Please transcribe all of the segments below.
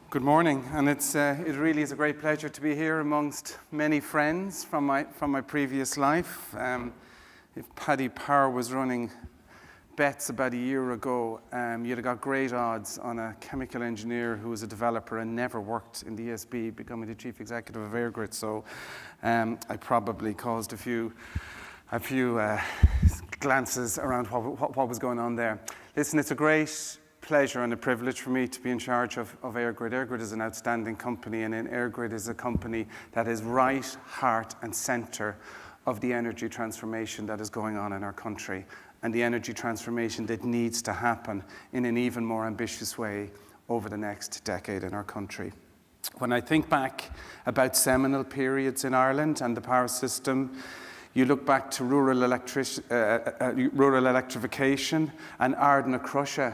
Good morning, and it really is a great pleasure to be here amongst many friends from my previous life. If Paddy Power was running bets about a year ago, you'd have got great odds on a chemical engineer who was a developer and never worked in the ESB becoming the chief executive of EirGrid. So I probably caused a few glances around what was going on there. Listen, it's a great pleasure and a privilege for me to be in charge of EirGrid. EirGrid is an outstanding company, and EirGrid is a company that is right, heart and centre of the energy transformation that is going on in our country, and the energy transformation that needs to happen in an even more ambitious way over the next decade in our country. When I think back about seminal periods in Ireland and the power system, you look back to rural electrification and Ardna Crusha.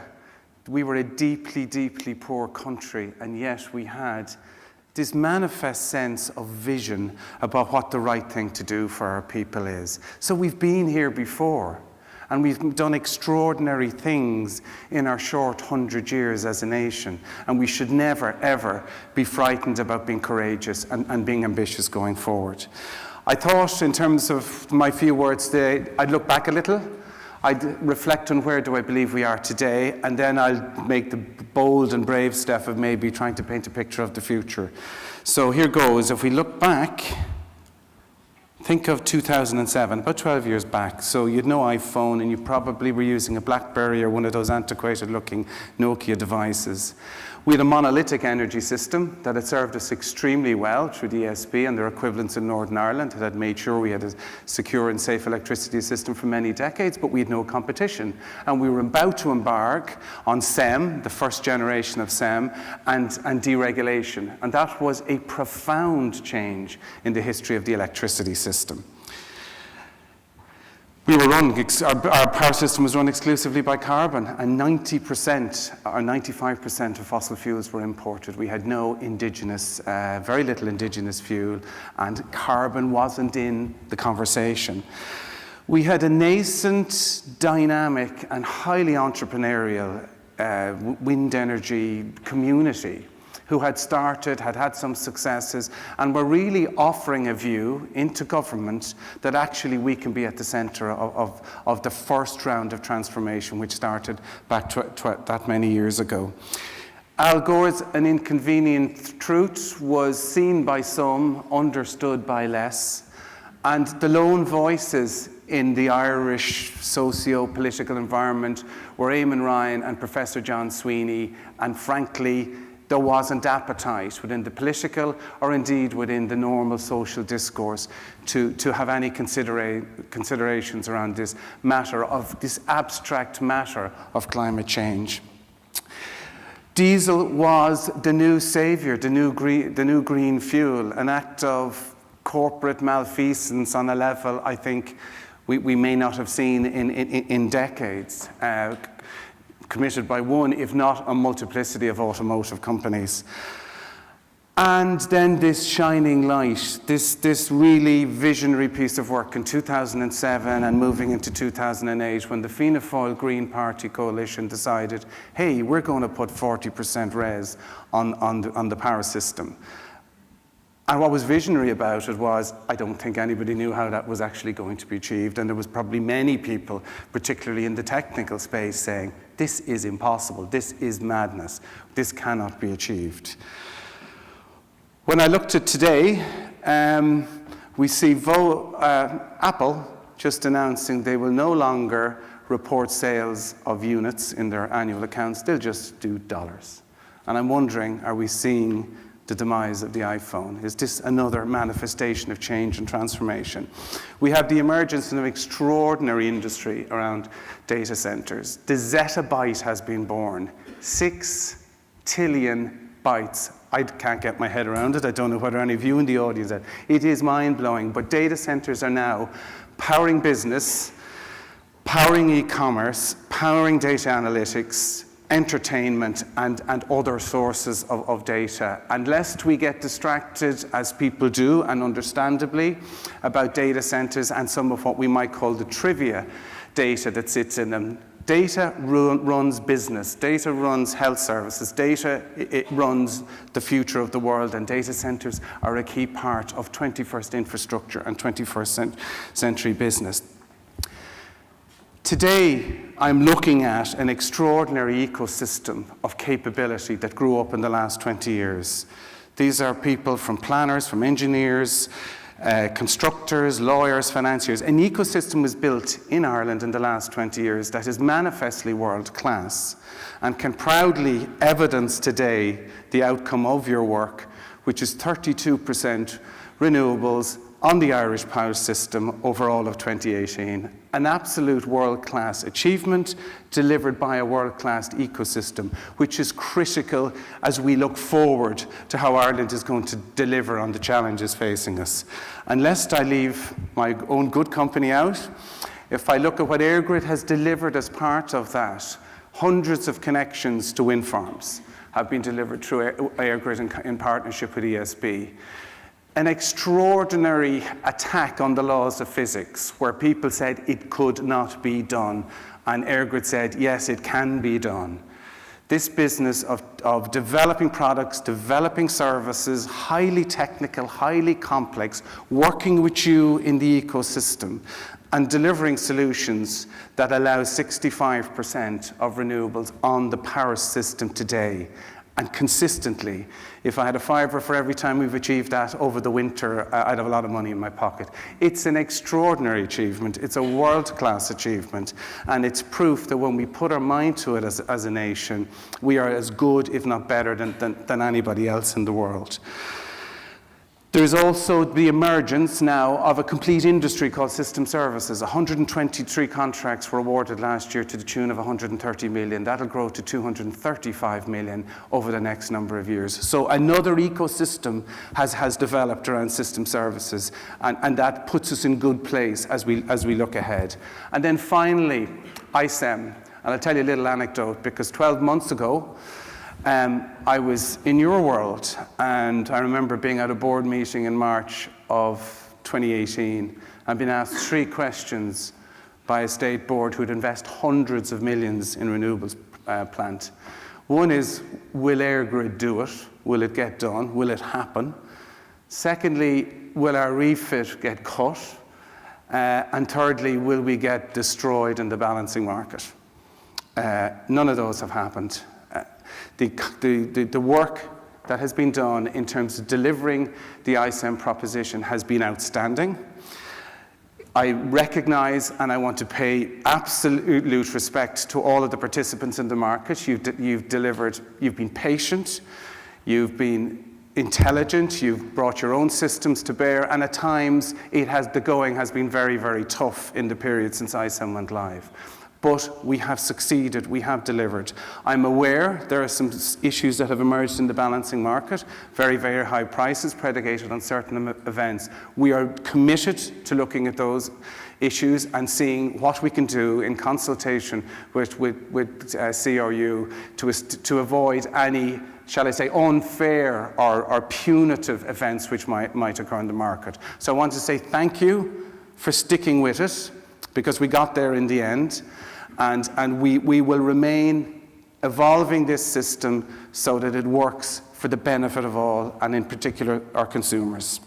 We were a deeply, deeply poor country, and yet we had this manifest sense of vision about what the right thing to do for our people is. So we've been here before, and we've done extraordinary things in our short 100 years as a nation, and we should never, ever be frightened about being courageous and being ambitious going forward. I thought, in terms of my few words today, I'd look back a little. I'd reflect on where do I believe we are today, and then I'll make the bold and brave step of maybe trying to paint a picture of the future. So here goes. If we look back, think of 2007, about 12 years back. So you'd no iPhone, and you probably were using a BlackBerry or one of those antiquated-looking Nokia devices. We had a monolithic energy system that had served us extremely well through the ESB and their equivalents in Northern Ireland. It had made sure we had a secure and safe electricity system for many decades, but we had no competition. And we were about to embark on SEM, the first generation of SEM, and deregulation. And that was a profound change in the history of the electricity system. We were our power system was run exclusively by carbon, and 90% or 95% of fossil fuels were imported. We had no indigenous, very little indigenous fuel, and carbon wasn't in the conversation. We had a nascent, dynamic, and highly entrepreneurial wind energy community who had had some successes, and were really offering a view into government that actually we can be at the centre of the first round of transformation, which started back that many years ago. Al Gore's An Inconvenient Truth was seen by some, understood by less, and the lone voices in the Irish socio-political environment were Eamon Ryan and Professor John Sweeney, and frankly, there wasn't appetite within the political or indeed within the normal social discourse to have any considerations around this abstract matter of climate change. Diesel was the new saviour, the new green fuel, an act of corporate malfeasance on a level I think we may not have seen in decades. Committed by one, if not a multiplicity of automotive companies. And then this shining light, this really visionary piece of work in 2007 and moving into 2008, when the Fianna Fáil Green Party coalition decided, hey, we're going to put 40% res on the power system. And what was visionary about it was, I don't think anybody knew how that was actually going to be achieved, and there was probably many people, particularly in the technical space, saying, this is impossible, this is madness, this cannot be achieved. When I looked at today, we see Apple just announcing they will no longer report sales of units in their annual accounts, they'll just do dollars. And I'm wondering, are we seeing the demise of the iPhone? Is this another manifestation of change and transformation? We have the emergence of an extraordinary industry around data centers. The zettabyte has been born. 6 trillion bytes. I can't get my head around it. I don't know whether any of you in the audience are. It is mind-blowing, but data centers are now powering business, powering e-commerce, powering data analytics, entertainment, and other sources of data. And lest we get distracted, as people do, and understandably, about data centers and some of what we might call the trivia data that sits in them, Data runs business, data runs health services, data it runs the future of the world, and data centers are a key part of 21st infrastructure and 21st century business. Today, I'm looking at an extraordinary ecosystem of capability that grew up in the last 20 years. These are people from planners, from engineers, constructors, lawyers, financiers. An ecosystem was built in Ireland in the last 20 years that is manifestly world-class and can proudly evidence today the outcome of your work, which is 32% renewables on the Irish power system over all of 2018. An absolute world-class achievement delivered by a world-class ecosystem, which is critical as we look forward to how Ireland is going to deliver on the challenges facing us. And lest I leave my own good company out, if I look at what EirGrid has delivered as part of that, hundreds of connections to wind farms have been delivered through EirGrid in partnership with ESB. An extraordinary attack on the laws of physics, where people said it could not be done, and EirGrid said, yes, it can be done. This business of developing products, developing services, highly technical, highly complex, working with you in the ecosystem, and delivering solutions that allow 65% of renewables on the power system today. And consistently, if I had a fiver for every time we've achieved that over the winter, I'd have a lot of money in my pocket. It's an extraordinary achievement. It's a world-class achievement. And it's proof that when we put our mind to it as a nation, we are as good, if not better, than anybody else in the world. There's also the emergence now of a complete industry called system services. 123 contracts were awarded last year to the tune of 130 million. That'll grow to 235 million over the next number of years. So another ecosystem has developed around system services, and that puts us in good place as we look ahead. And then finally, ISEM. And I'll tell you a little anecdote, because 12 months ago, I was in your world, and I remember being at a board meeting in March of 2018 and being asked 3 questions by a state board who'd invest hundreds of millions in renewables plant. One is, will EirGrid do it? Will it get done? Will it happen? Secondly, will our refit get cut? And thirdly, will we get destroyed in the balancing market? None of those have happened. The work that has been done in terms of delivering the ISEM proposition has been outstanding. I recognize and I want to pay absolute respect to all of the participants in the market. You've delivered, you've been patient, you've been intelligent, you've brought your own systems to bear, and at times the going has been very, very tough in the period since ISEM went live. But we have succeeded, we have delivered. I'm aware there are some issues that have emerged in the balancing market, very, very high prices predicated on certain events. We are committed to looking at those issues and seeing what we can do in consultation with CRU to avoid any, shall I say, unfair or punitive events which might occur in the market. So I want to say thank you for sticking with it, because we got there in the end. And we will remain evolving this system so that it works for the benefit of all, and in particular our consumers.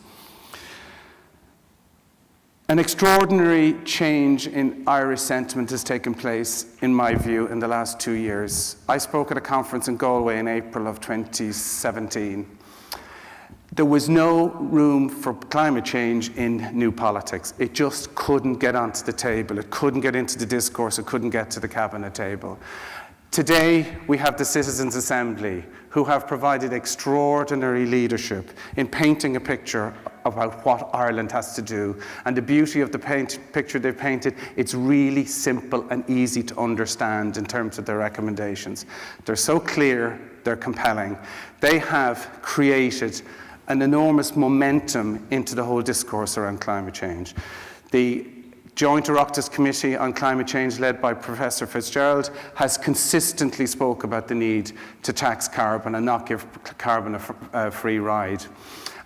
An extraordinary change in Irish sentiment has taken place, in my view, in the last 2 years. I spoke at a conference in Galway in April of 2017. There was no room for climate change in new politics. It just couldn't get onto the table. It couldn't get into the discourse. It couldn't get to the cabinet table. Today, we have the Citizens' Assembly, who have provided extraordinary leadership in painting a picture about what Ireland has to do. And the beauty of the picture they've painted, it's really simple and easy to understand in terms of their recommendations. They're so clear, they're compelling. They have created an enormous momentum into the whole discourse around climate change. The Joint Oireachtas Committee on Climate Change, led by Professor Fitzgerald, has consistently spoke about the need to tax carbon and not give carbon a free ride.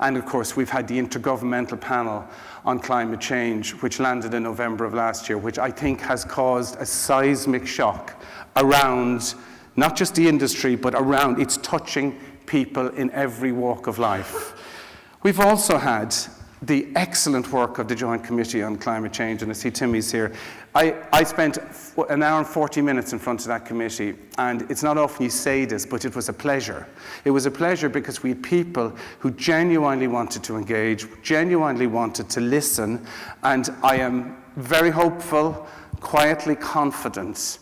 And of course, we've had the Intergovernmental Panel on Climate Change, which landed in November of last year, which I think has caused a seismic shock around not just the industry, but around, it's touching people in every walk of life. We've also had the excellent work of the Joint Committee on Climate Change, and I see Timmy's here. I spent an hour and 40 minutes in front of that committee, and it's not often you say this, but it was a pleasure. It was a pleasure because we had people who genuinely wanted to engage, genuinely wanted to listen, and I am very hopeful, quietly confident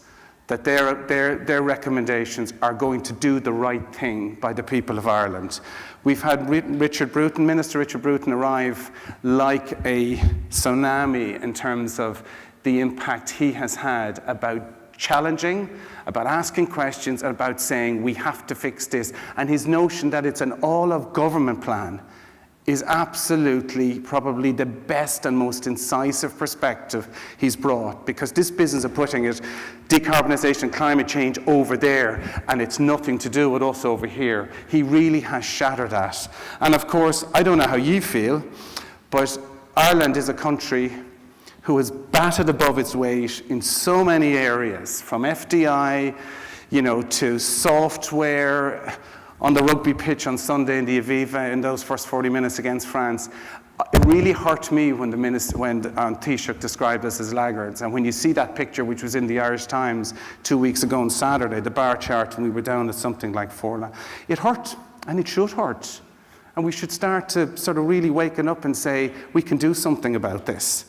that their recommendations are going to do the right thing by the people of Ireland. We've had Minister Richard Bruton arrive like a tsunami in terms of the impact he has had about challenging, about asking questions, and about saying we have to fix this. And his notion that it's an all-of-government plan is absolutely probably the best and most incisive perspective he's brought, because this business of putting it, decarbonisation and climate change over there, and it's nothing to do with us over here, he really has shattered that. And of course, I don't know how you feel, but Ireland is a country who has batted above its weight in so many areas, from FDI, to software, on the rugby pitch on Sunday in the Aviva in those first 40 minutes against France. It really hurt me when Taoiseach described us as laggards. And when you see that picture, which was in the Irish Times 2 weeks ago on Saturday, the bar chart, and we were down at something like 4, it hurt, and it should hurt. And we should start to sort of really waken up and say, we can do something about this.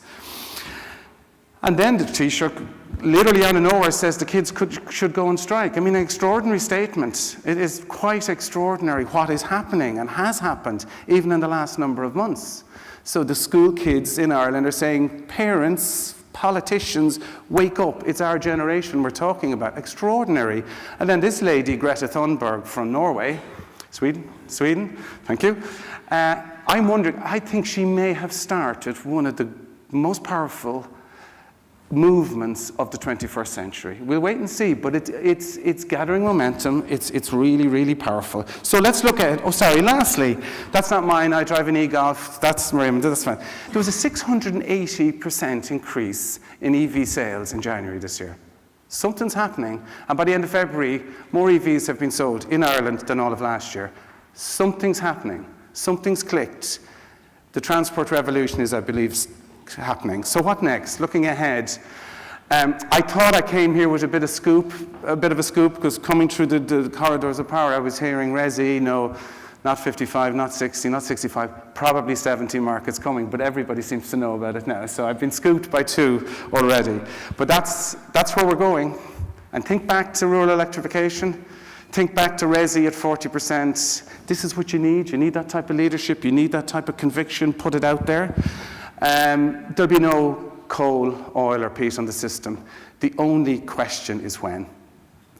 And then the Taoiseach, literally out of nowhere, says the kids should go on strike. I mean, an extraordinary statement. It is quite extraordinary what is happening and has happened, even in the last number of months. So the school kids in Ireland are saying, parents, politicians, wake up. It's our generation we're talking about. Extraordinary. And then this lady, Greta Thunberg from Norway, Sweden, thank you. I'm wondering, I think she may have started one of the most powerful movements of the 21st century. We'll wait and see, but it's gathering momentum. It's really, really powerful. So let's look at, lastly, that's not mine, I drive an e-Golf, that's Raymond, that's fine. There was a 680% increase in EV sales in January this year. Something's happening, and by the end of February, more EVs have been sold in Ireland than all of last year. Something's happening, something's clicked. The transport revolution is, I believe, happening. So what next? Looking ahead, I thought I came here with a bit of a scoop, because coming through the corridors of power, I was hearing Resi, no, not 55, not 60, not 65, probably 70 markets coming, but everybody seems to know about it now. So I've been scooped by 2 already. But that's where we're going. And think back to rural electrification. Think back to Resi at 40%. This is what you need. You need that type of leadership. You need that type of conviction. Put it out there. There'll be no coal, oil, or peat on the system. The only question is when.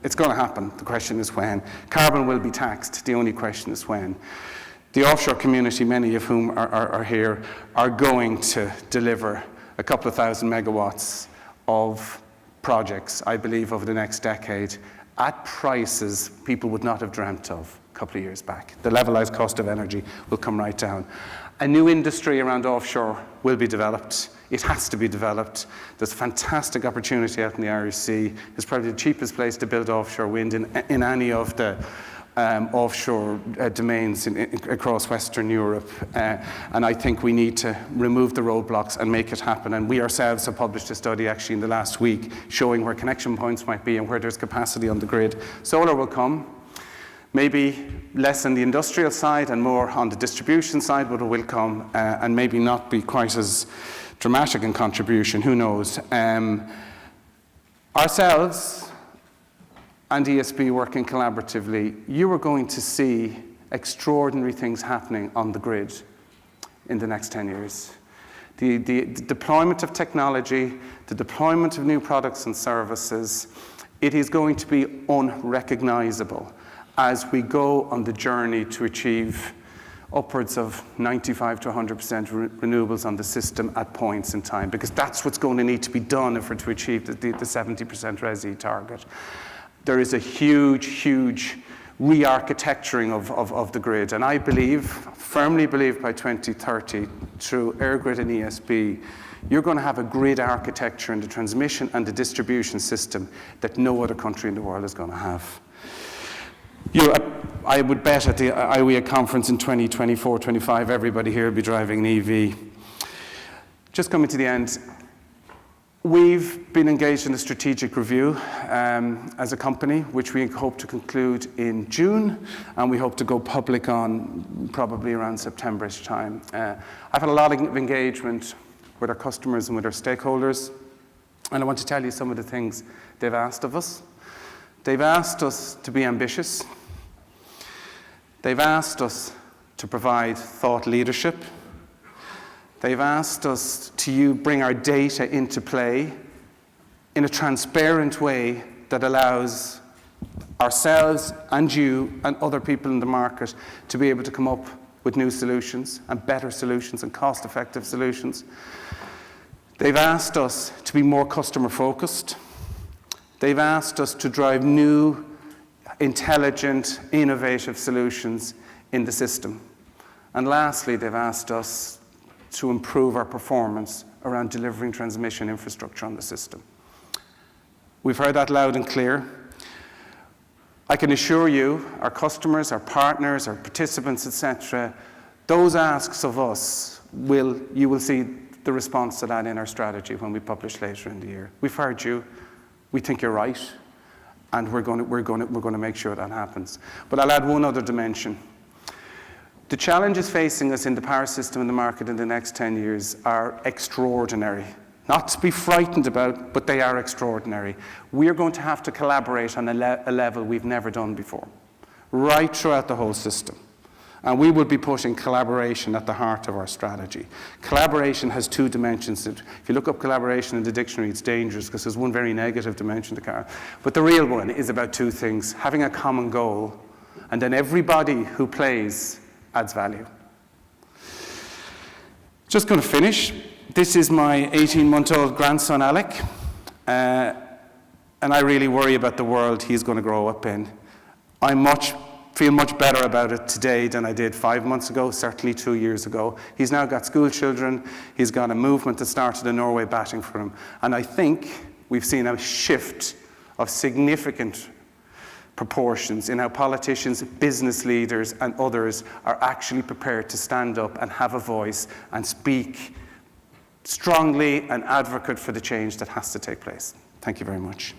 It's going to happen. The question is when. Carbon will be taxed. The only question is when. The offshore community, many of whom are here, are going to deliver a couple of thousand megawatts of projects, I believe, over the next decade at prices people would not have dreamt of a couple of years back. The levelized cost of energy will come right down. A new industry around offshore will be developed. It has to be developed. There's fantastic opportunity out in the Irish Sea. It's probably the cheapest place to build offshore wind in any of the offshore domains across Western Europe. And I think we need to remove the roadblocks and make it happen. And we ourselves have published a study actually in the last week showing where connection points might be and where there's capacity on the grid. Solar will come. Maybe less on the industrial side and more on the distribution side, but it will come, and maybe not be quite as dramatic in contribution, who knows. Ourselves and ESB working collaboratively, you are going to see extraordinary things happening on the grid in the next 10 years. The deployment of technology, the deployment of new products and services, it is going to be unrecognizable as we go on the journey to achieve upwards of 95 to 100% renewables on the system at points in time, because that's what's going to need to be done if we're to achieve the 70% RESI target. There is a huge re-architecturing of the grid, and I firmly believe by 2030, through EirGrid and ESB, you're going to have a grid architecture in the transmission and the distribution system that no other country in the world is going to have. I would bet at the IWEA conference in 2024-25, everybody here will be driving an EV. Just coming to the end, we've been engaged in a strategic review as a company, which we hope to conclude in June, and we hope to go public on probably around September-ish time. I've had a lot of engagement with our customers and with our stakeholders, and I want to tell you some of the things they've asked of us. They've asked us to be ambitious. They've asked us to provide thought leadership. They've asked us to bring our data into play in a transparent way that allows ourselves and you and other people in the market to be able to come up with new solutions and better solutions and cost-effective solutions. They've asked us to be more customer-focused. They've asked us to drive new, intelligent, innovative solutions in the system. And lastly, they've asked us to improve our performance around delivering transmission infrastructure on the system. We've heard that loud and clear. I can assure you, our customers, our partners, our participants, etc., those asks of us, you will see the response to that in our strategy when we publish later in the year. We've heard you. We think you're right, and we're going to make sure that happens. But I'll add one other dimension. The challenges facing us in the power system and the market in the next 10 years are extraordinary. Not to be frightened about, but they are extraordinary. We're going to have to collaborate on a level we've never done before, right throughout the whole system. And we will be putting collaboration at the heart of our strategy. Collaboration has two dimensions. If you look up collaboration in the dictionary, it's dangerous because there's one very negative dimension to it. But the real one is about two things: having a common goal, and then everybody who plays adds value. Just going to finish. This is my 18-month-old grandson, Alec. And I really worry about the world he's going to grow up in. I feel much better about it today than I did 5 months ago, certainly 2 years ago. He's now got school children. He's got a movement that started in Norway batting for him. And I think we've seen a shift of significant proportions in how politicians, business leaders, and others are actually prepared to stand up and have a voice and speak strongly and advocate for the change that has to take place. Thank you very much.